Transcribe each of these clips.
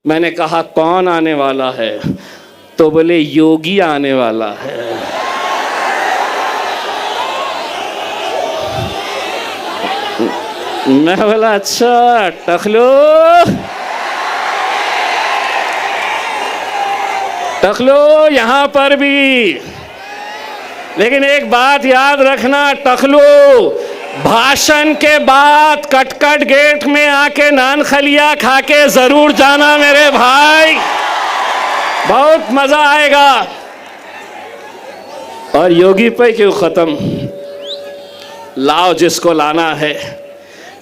मैंने कहा कौन आने वाला है? तो बोले योगी आने वाला है। मैं बोला अच्छा टकलो यहाँ पर भी। लेकिन एक बात याद रखना टकलो, भाषण के बाद कटकट गेट में आके नान खलिया खा के जरूर जाना मेरे भाई, बहुत मजा आएगा। और योगी पे क्यों खत्म, लाओ जिसको लाना है।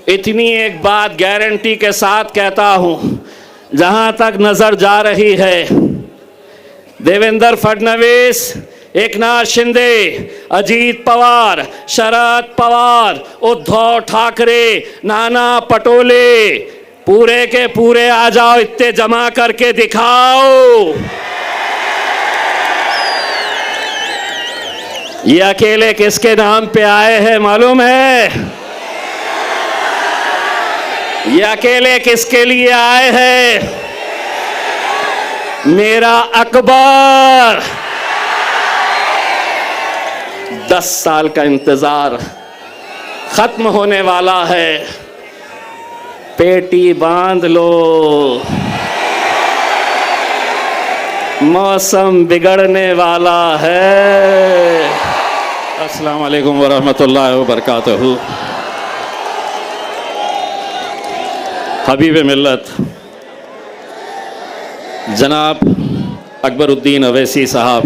इतनी एक बात गारंटी के साथ कहता हूं, जहां तक नजर जा रही है, देवेंद्र फडणवीस, एकनाथ शिंदे, अजीत पवार, शरद पवार, उद्धव ठाकरे, नाना पटोले, पूरे के पूरे आ जाओ, इतने जमा करके दिखाओ। ये अकेले किसके नाम पे आए हैं मालूम है? ये अकेले किसके लिए आए हैं? मेरा अकबर। 10 साल का इंतजार खत्म होने वाला है, पेटी बांध लो, मौसम बिगड़ने वाला है। अस्सलाम वालेकुम वरहमतुल्लाहि वबरकातुहू। हबीब मिल्लत जनाब अकबरुद्दीन अवैसी साहब,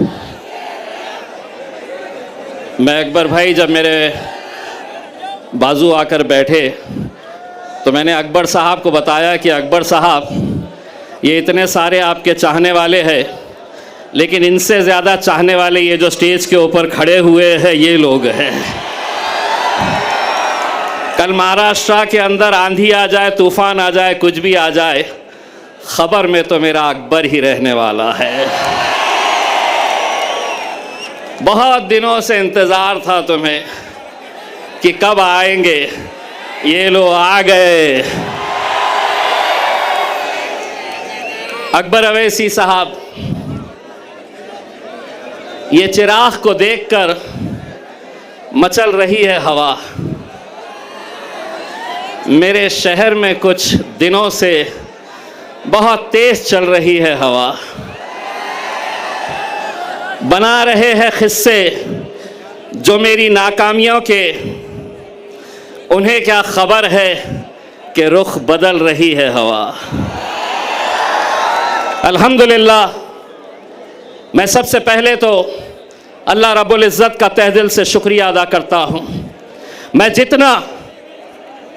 मैं अकबर भाई जब मेरे बाजू आकर बैठे तो मैंने अकबर साहब को बताया कि अकबर साहब, ये इतने सारे आपके चाहने वाले हैं, लेकिन इनसे ज़्यादा चाहने वाले ये जो स्टेज के ऊपर खड़े हुए हैं ये लोग हैं। कल महाराष्ट्र के अंदर आंधी आ जाए, तूफान आ जाए, कुछ भी आ जाए, खबर में तो मेरा अकबर ही रहने वाला है। बहुत दिनों से इंतज़ार था तुम्हें कि कब आएंगे, ये लोग आ गए। अकबर अवैसी साहब, ये चिराग को देखकर मचल रही है हवा। मेरे शहर में कुछ दिनों से बहुत तेज चल रही है हवा। बना रहे हैं किस्से जो मेरी नाकामियों के, उन्हें क्या खबर है कि रुख बदल रही है हवा। अल्हम्दुलिल्लाह, मैं सबसे पहले तो अल्लाह रब्बुल इज़्ज़त का तहे दिल से शुक्रिया अदा करता हूँ। मैं जितना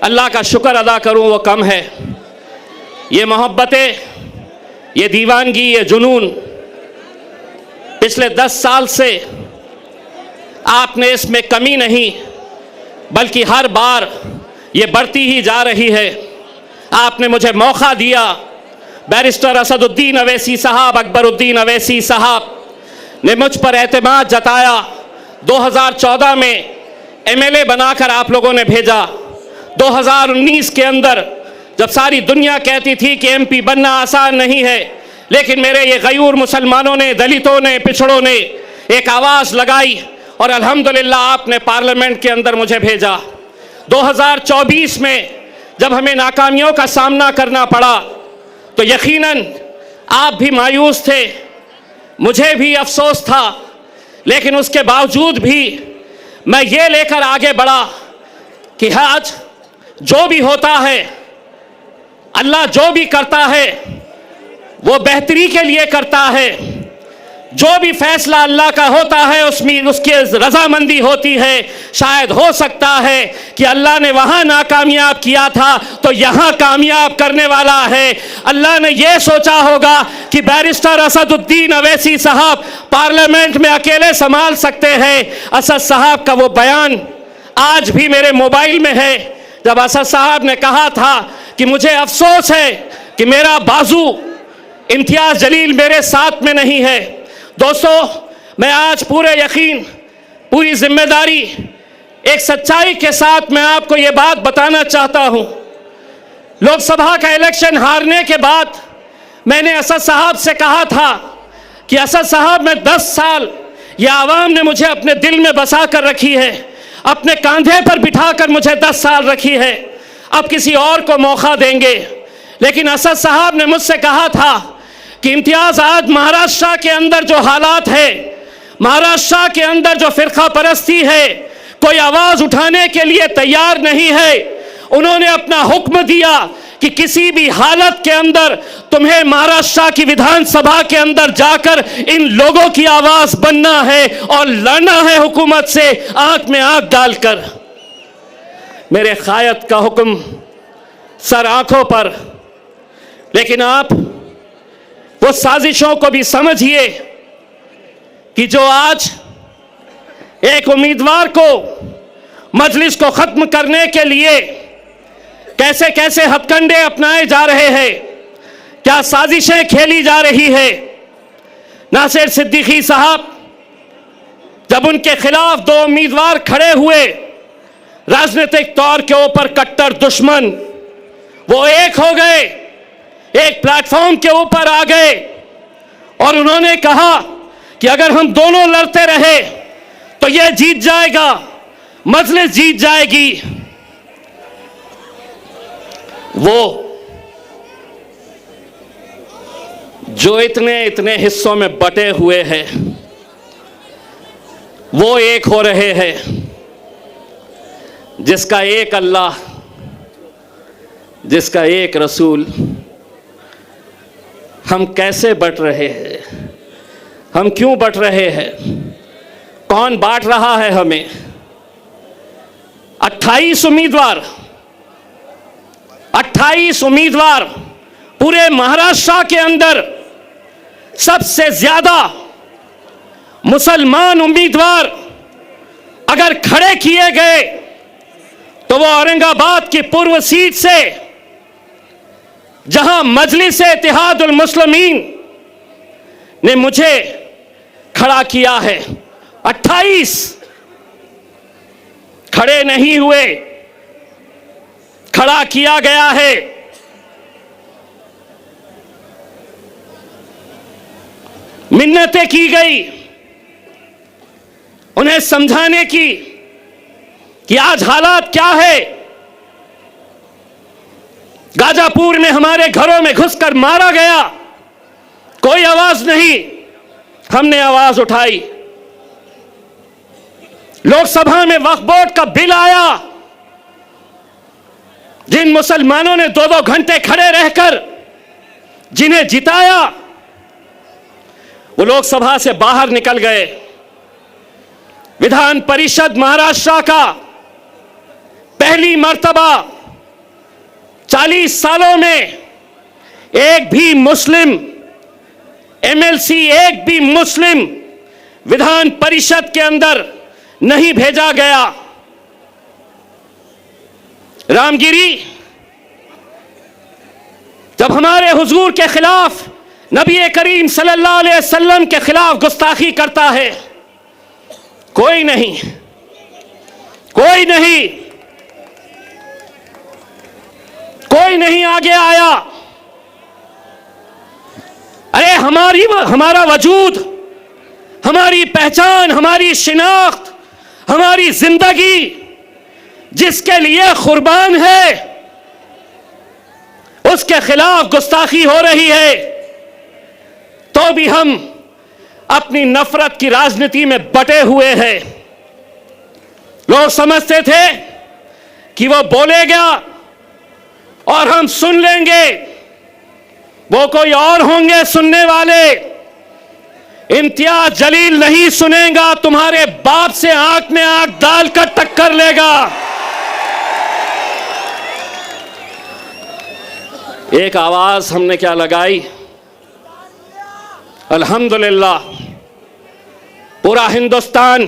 अल्लाह का शुक्र अदा करूँ वो कम है। ये मोहब्बतें, ये दीवानगी, ये जुनून पिछले 10 साल से आपने इसमें कमी नहीं, बल्कि हर बार ये बढ़ती ही जा रही है। आपने मुझे मौका दिया। बैरिस्टर असदुद्दीन अवैसी साहब, अकबरुद्दीन अवैसी साहब ने मुझ पर एतमाद जताया। 2014 में MLA बनाकर आप लोगों ने भेजा। 2019 के अंदर जब सारी दुनिया कहती थी कि MP बनना आसान नहीं है, लेकिन मेरे ये गयूर मुसलमानों ने, दलितों ने, पिछड़ों ने एक आवाज़ लगाई और अल्हम्दुलिल्लाह आपने पार्लियामेंट के अंदर मुझे भेजा। 2024 में जब हमें नाकामियों का सामना करना पड़ा तो यकीनन आप भी मायूस थे, मुझे भी अफसोस था, लेकिन उसके बावजूद भी मैं ये लेकर आगे बढ़ा कि आज जो भी होता है, अल्लाह जो भी करता है वो बेहतरी के लिए करता है। जो भी फैसला अल्लाह का होता है उसमें उसकी रजामंदी होती है। शायद हो सकता है कि अल्लाह ने वहाँ नाकामयाब किया था तो यहाँ कामयाब करने वाला है। अल्लाह ने यह सोचा होगा कि बैरिस्टर असदुद्दीन अवैसी साहब पार्लियामेंट में अकेले संभाल सकते हैं। असद साहब का वो बयान आज भी मेरे मोबाइल में है, जब असद साहब ने कहा था कि मुझे अफसोस है कि मेरा बाजू इम्तियाज जलील मेरे साथ में नहीं है। दोस्तों, मैं आज पूरे यकीन, पूरी जिम्मेदारी, एक सच्चाई के साथ मैं आपको ये बात बताना चाहता हूँ। लोकसभा का इलेक्शन हारने के बाद मैंने असद साहब से कहा था कि असद साहब, मैं 10 साल ये आवाम ने मुझे अपने दिल में बसा कर रखी है, अपने कंधे पर बिठाकर मुझे 10 साल रखी है, अब किसी और को मौका देंगे। लेकिन असद साहब ने मुझसे कहा था कि इम्तियाज़, आज महाराष्ट्र के अंदर जो हालात है, महाराष्ट्र के अंदर जो फिरका परस्ती है, कोई आवाज़ उठाने के लिए तैयार नहीं है। उन्होंने अपना हुक्म दिया कि किसी भी हालत के अंदर तुम्हें महाराष्ट्र की विधानसभा के अंदर जाकर इन लोगों की आवाज़ बनना है और लड़ना है हुकूमत से आंख में आंख डालकर। मेरे कायद का हुक्म सर आंखों पर, लेकिन आप वो साजिशों को भी समझिए कि जो आज एक उम्मीदवार को मजलिस को खत्म करने के लिए कैसे कैसे हथकंडे अपनाए जा रहे हैं, क्या साजिशें खेली जा रही है। नासिर सिद्दीकी साहब, जब उनके खिलाफ 2 उम्मीदवार खड़े हुए, राजनीतिक तौर के ऊपर कट्टर दुश्मन, वो एक हो गए, एक प्लेटफॉर्म के ऊपर आ गए और उन्होंने कहा कि अगर हम दोनों लड़ते रहे तो ये जीत जाएगा, मजलिस जीत जाएगी। वो जो इतने इतने हिस्सों में बटे हुए हैं, वो एक हो रहे हैं, जिसका एक अल्लाह, जिसका एक रसूल। हम कैसे बट रहे हैं, हम क्यों बट रहे हैं, कौन बांट रहा है हमें। 28 उम्मीदवार पूरे महाराष्ट्र के अंदर, सबसे ज्यादा मुसलमान उम्मीदवार अगर खड़े किए गए तो वो औरंगाबाद की पूर्व सीट से, जहां मजलिस इत्तेहादुल मुस्लिमीन ने मुझे खड़ा किया है, 28 खड़े नहीं हुए, खड़ा किया गया है। मिन्नतें की गई उन्हें समझाने की कि आज हालात क्या है। गाजापुर में हमारे घरों में घुसकर मारा गया, कोई आवाज नहीं, हमने आवाज उठाई। लोकसभा में वक्फ बोर्ड का बिल आया, जिन मुसलमानों ने 2-2 घंटे खड़े रहकर जिन्हें जिताया, वो लोकसभा से बाहर निकल गए। विधान परिषद महाराष्ट्र का पहली मर्तबा 40 सालों में एक भी मुस्लिम एमएलसी, एक भी मुस्लिम विधान परिषद के अंदर नहीं भेजा गया। रामगिरी जब हमारे हुजूर के खिलाफ, नबी करीम सल्लल्लाहु अलैहि वसल्लम के खिलाफ गुस्ताखी करता है, कोई नहीं, कोई नहीं, कोई नहीं आगे आया। अरे हमारा वजूद, हमारी पहचान, हमारी शिनाख्त, हमारी जिंदगी जिसके लिए कुर्बान है, उसके खिलाफ गुस्ताखी हो रही है, तो भी हम अपनी नफरत की राजनीति में बटे हुए हैं। लोग समझते थे कि वो बोलेगा और हम सुन लेंगे, वो कोई और होंगे सुनने वाले। इम्तियाज जलील नहीं सुनेगा, तुम्हारे बाप से आंख में आंख डालकर टक्कर लेगा। एक आवाज हमने क्या लगाई, अल्हम्दुलिल्लाह पूरा हिंदुस्तान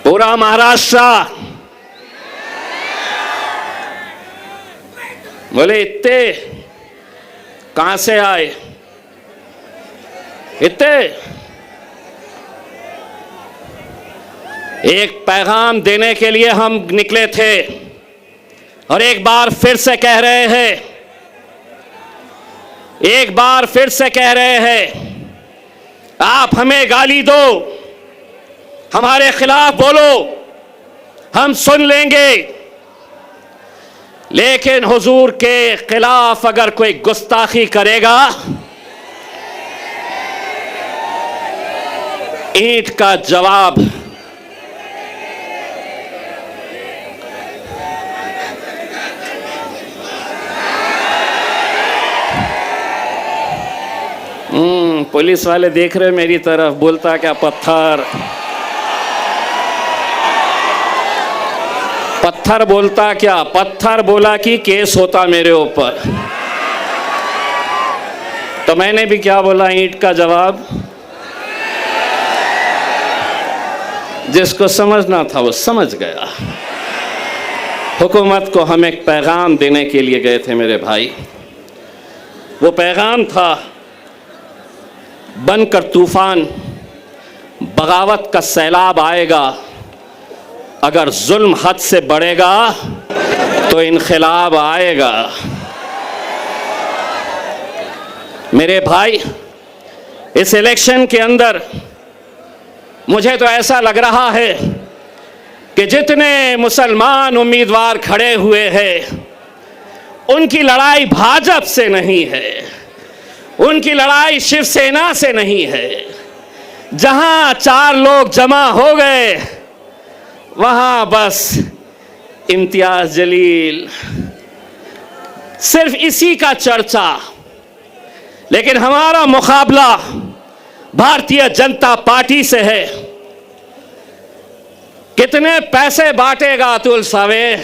पूरा महाराष्ट्र बोले इतने कहां से आए, इतने एक पैगाम देने के लिए हम निकले थे और एक बार फिर से कह रहे हैं, एक बार फिर से कह रहे हैं, आप हमें गाली दो, हमारे खिलाफ बोलो, हम सुन लेंगे, लेकिन हुजूर के खिलाफ अगर कोई गुस्ताखी करेगा, ईंट का जवाब पुलिस वाले देख रहे मेरी तरफ, बोलता क्या पत्थर, पत्थर बोलता क्या, पत्थर बोला कि केस होता मेरे ऊपर। तो मैंने भी क्या बोला, ईंट का जवाब। जिसको समझना था वो समझ गया। हुकूमत को हम एक पैगाम देने के लिए गए थे मेरे भाई। वो पैगाम था, बनकर तूफान, बगावत का सैलाब आएगा, अगर जुल्म हद से बढ़ेगा तो इनक़िलाब आएगा। मेरे भाई, इस इलेक्शन के अंदर मुझे तो ऐसा लग रहा है कि जितने मुसलमान उम्मीदवार खड़े हुए हैं, उनकी लड़ाई भाजपा से नहीं है, उनकी लड़ाई शिवसेना से नहीं है। जहां 4 लोग जमा हो गए, वहां बस इम्तियाज जलील, सिर्फ इसी का चर्चा। लेकिन हमारा मुकाबला भारतीय जनता पार्टी से है। कितने पैसे बांटेगा अतुल सावे,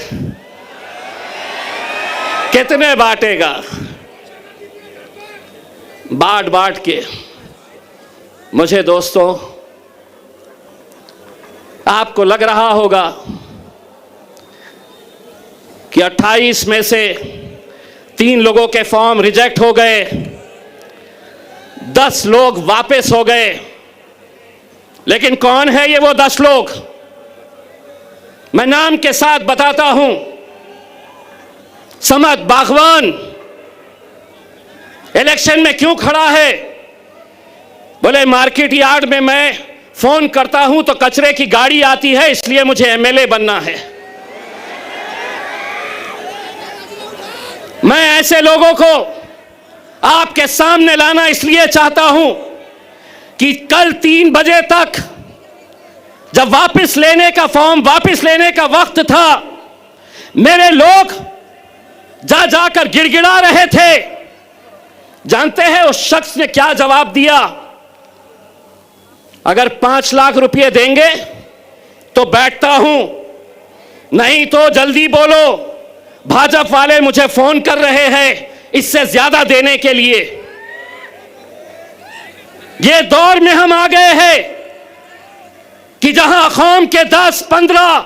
कितने बांटेगा? बांट बांट के। मुझे दोस्तों, आपको लग रहा होगा कि 28 में से 3 लोगों के फॉर्म रिजेक्ट हो गए, 10 लोग वापस हो गए। लेकिन कौन है ये वो 10 लोग? मैं नाम के साथ बताता हूं। समद बागवान इलेक्शन में क्यों खड़ा है? बोले मार्केट यार्ड में मैं फोन करता हूं तो कचरे की गाड़ी आती है, इसलिए मुझे एमएलए बनना है। मैं ऐसे लोगों को आपके सामने लाना इसलिए चाहता हूं कि कल 3 बजे तक जब वापस लेने का फॉर्म वापस लेने का वक्त था, मेरे लोग जा जाकर गिड़गिड़ा रहे थे। जानते हैं उस शख्स ने क्या जवाब दिया? अगर 5 लाख रुपए देंगे तो बैठता हूं, नहीं तो जल्दी बोलो, भाजपा वाले मुझे फोन कर रहे हैं इससे ज्यादा देने के लिए। ये दौर में हम आ गए हैं कि जहां कौम के 10-15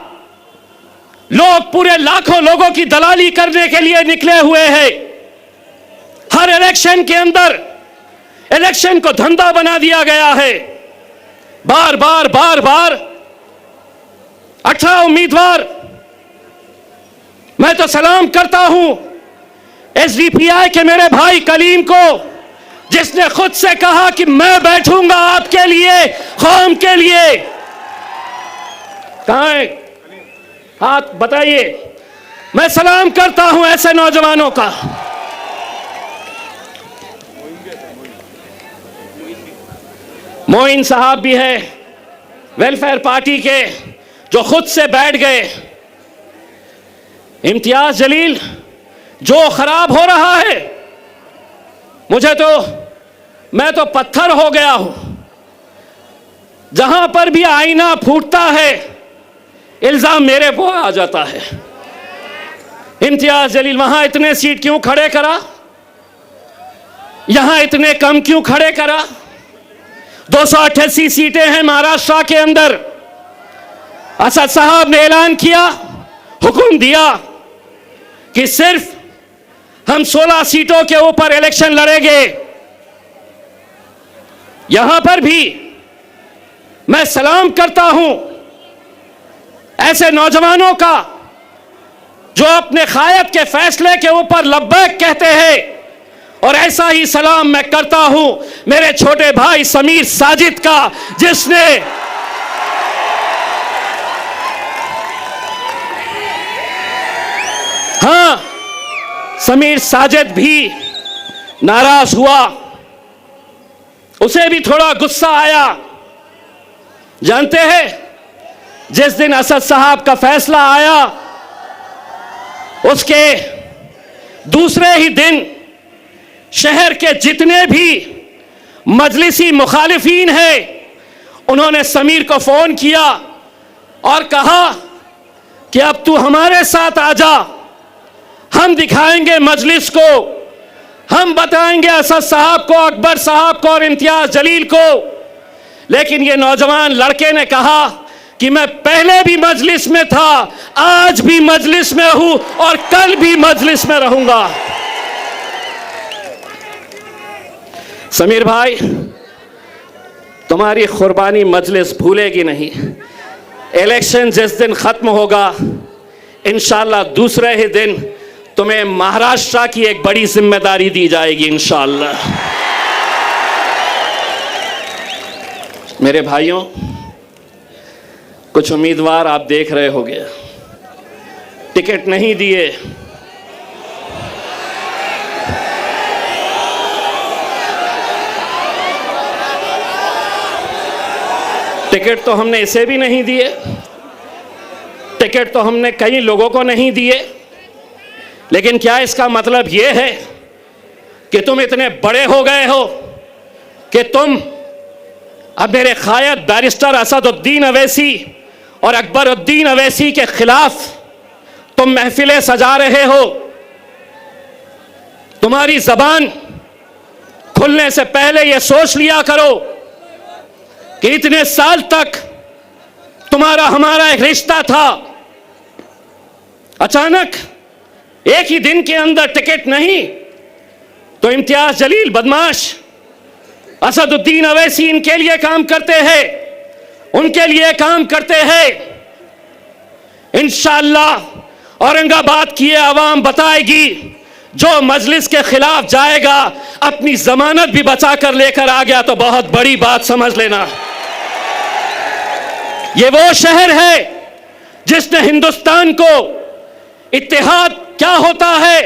लोग पूरे लाखों लोगों की दलाली करने के लिए निकले हुए हैं। हर इलेक्शन के अंदर इलेक्शन को धंधा बना दिया गया है। बार बार 18 उम्मीदवार। मैं तो सलाम करता हूं एसडीपीआई के मेरे भाई कलीम को, जिसने खुद से कहा कि मैं बैठूंगा आपके लिए, कौम के लिए। कहां है? हाथ बताइए। मैं सलाम करता हूं ऐसे नौजवानों का। मोइन साहब भी है वेलफेयर पार्टी के, जो खुद से बैठ गए। इम्तियाज जलील, जो खराब हो रहा है, मैं तो पत्थर हो गया हूं। जहां पर भी आईना फूटता है, इल्जाम मेरे को आ जाता है। इम्तियाज जलील वहां इतने सीट क्यों खड़े करा, यहां इतने कम क्यों खड़े करा? 288 सीटें हैं महाराष्ट्र के अंदर। असद साहब ने ऐलान किया, हुक्म दिया कि सिर्फ हम 16 सीटों के ऊपर इलेक्शन लड़ेंगे। यहां पर भी मैं सलाम करता हूं ऐसे नौजवानों का जो अपने कायद के फैसले के ऊपर लब्बैक कहते हैं। और ऐसा ही सलाम मैं करता हूं मेरे छोटे भाई समीर साजिद का, जिसने हाँ, समीर साजिद भी नाराज हुआ, उसे भी थोड़ा गुस्सा आया। जानते हैं, जिस दिन असद साहब का फैसला आया उसके दूसरे ही दिन शहर के जितने भी मजलिसी मुखालिफीन हैं उन्होंने समीर को फोन किया और कहा कि अब तू हमारे साथ आ जा, हम दिखाएंगे मजलिस को, हम बताएंगे असद साहब को, अकबर साहब को और इम्तियाज जलील को। लेकिन ये नौजवान लड़के ने कहा कि मैं पहले भी मजलिस में था, आज भी मजलिस में हूं और कल भी मजलिस में रहूंगा। समीर भाई, तुम्हारी कुर्बानी मजलिस भूलेगी नहीं। इलेक्शन जिस दिन खत्म होगा, इंशाअल्लाह दूसरे ही दिन तुम्हें महाराष्ट्र की एक बड़ी जिम्मेदारी दी जाएगी इंशाअल्लाह। मेरे भाइयों, कुछ उम्मीदवार आप देख रहे होंगे टिकट नहीं दिए, टिकट तो हमने इसे भी नहीं दिए, टिकट तो हमने कई लोगों को नहीं दिए। लेकिन क्या इसका मतलब यह है कि तुम इतने बड़े हो गए हो कि तुम अब मेरे कायद बैरिस्टर असदुद्दीन अवैसी और अकबरुद्दीन अवैसी के खिलाफ तुम महफिलें सजा रहे हो? तुम्हारी जबान खुलने से पहले यह सोच लिया करो कि इतने साल तक तुम्हारा हमारा एक रिश्ता था, अचानक एक ही दिन के अंदर टिकट नहीं तो इम्तियाज जलील बदमाश, असदुद्दीन अवैसी इनके लिए काम करते हैं, उनके लिए काम करते हैं। इंशाअल्लाह औरंगाबाद की आवाम बताएगी, जो मजलिस के खिलाफ जाएगा अपनी जमानत भी बचा कर लेकर आ गया तो बहुत बड़ी बात समझ लेना। ये वो शहर है जिसने हिंदुस्तान को इत्तेहाद क्या होता है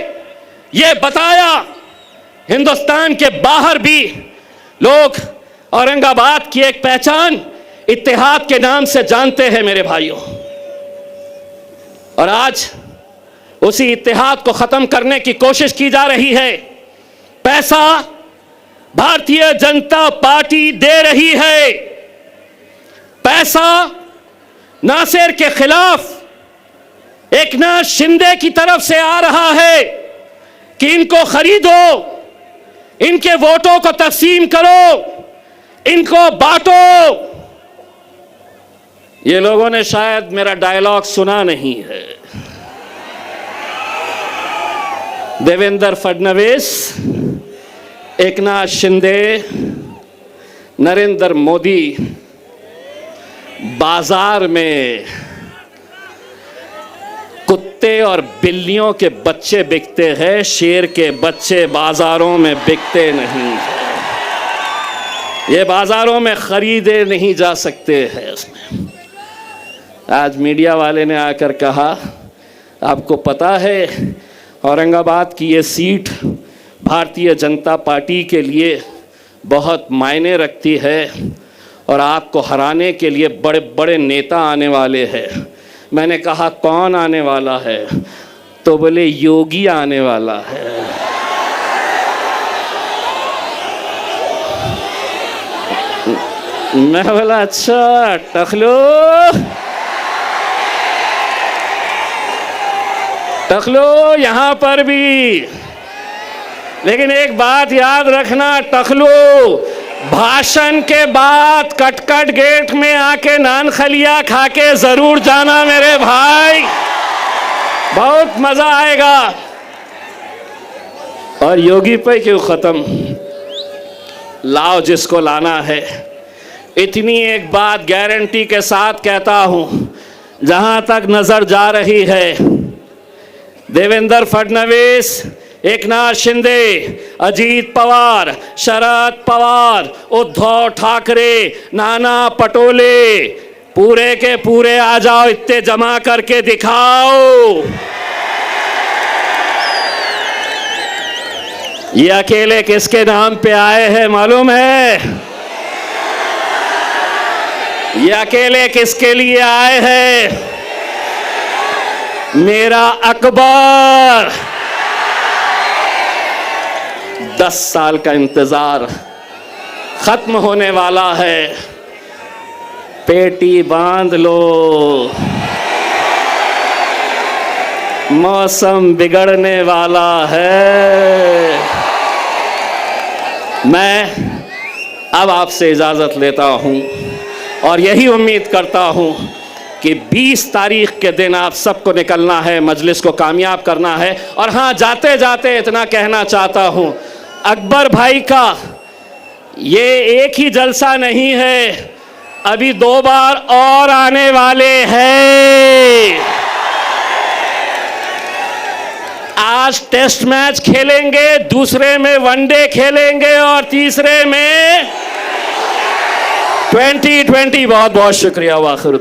ये बताया। हिंदुस्तान के बाहर भी लोग औरंगाबाद की एक पहचान इत्तेहाद के नाम से जानते हैं मेरे भाइयों। और आज उसी इत्तेहाद को खत्म करने की कोशिश की जा रही है। पैसा भारतीय जनता पार्टी दे रही है। पैसा नासिर के खिलाफ एकनाथ शिंदे की तरफ से आ रहा है कि इनको खरीदो, इनके वोटों को तकसीम करो, इनको बांटो। ये लोगों ने शायद मेरा डायलॉग सुना नहीं है। देवेंद्र फडणवीस, एकनाथ शिंदे, नरेंद्र मोदी बाजार में कुत्ते और बिल्लियों के बच्चे बिकते हैं, शेर के बच्चे बाजारों में बिकते नहीं हैं। ये बाजारों में खरीदे नहीं जा सकते हैं। इसमें आज मीडिया वाले ने आकर कहा, आपको पता है औरंगाबाद की ये सीट भारतीय जनता पार्टी के लिए बहुत मायने रखती है और आपको हराने के लिए बड़े बड़े नेता आने वाले हैं। मैंने कहा कौन आने वाला है? तो बोले योगी आने वाला है। मैं बोला अच्छा टखलो, टखलो यहां पर भी। लेकिन एक बात याद रखना टखलो, भाषण के बाद कटकट गेट में आके नान खलिया खा के जरूर जाना मेरे भाई, बहुत मजा आएगा। और योगी पे क्यों खत्म, लाओ जिसको लाना है। इतनी एक बात गारंटी के साथ कहता हूं, जहां तक नजर जा रही है, देवेंद्र फडणवीस, एकनाथ शिंदे, अजीत पवार, शरद पवार, उद्धव ठाकरे, नाना पटोले, पूरे के पूरे आ जाओ, इतने जमा करके दिखाओ। ये अकेले किसके नाम पे आए हैं मालूम है? ये अकेले किसके लिए आए हैं? मेरा अकबर। 10 साल का इंतजार खत्म होने वाला है। पेटी बांध लो, मौसम बिगड़ने वाला है। मैं अब आपसे इजाजत लेता हूं और यही उम्मीद करता हूं कि 20 तारीख के दिन आप सबको निकलना है, मजलिस को कामयाब करना है। और हाँ, जाते जाते इतना कहना चाहता हूं, अकबर भाई का ये एक ही जलसा नहीं है, अभी 2 बार और आने वाले हैं। आज टेस्ट मैच खेलेंगे, दूसरे में वनडे खेलेंगे और तीसरे में 2020। बहुत बहुत शुक्रिया। वाखिर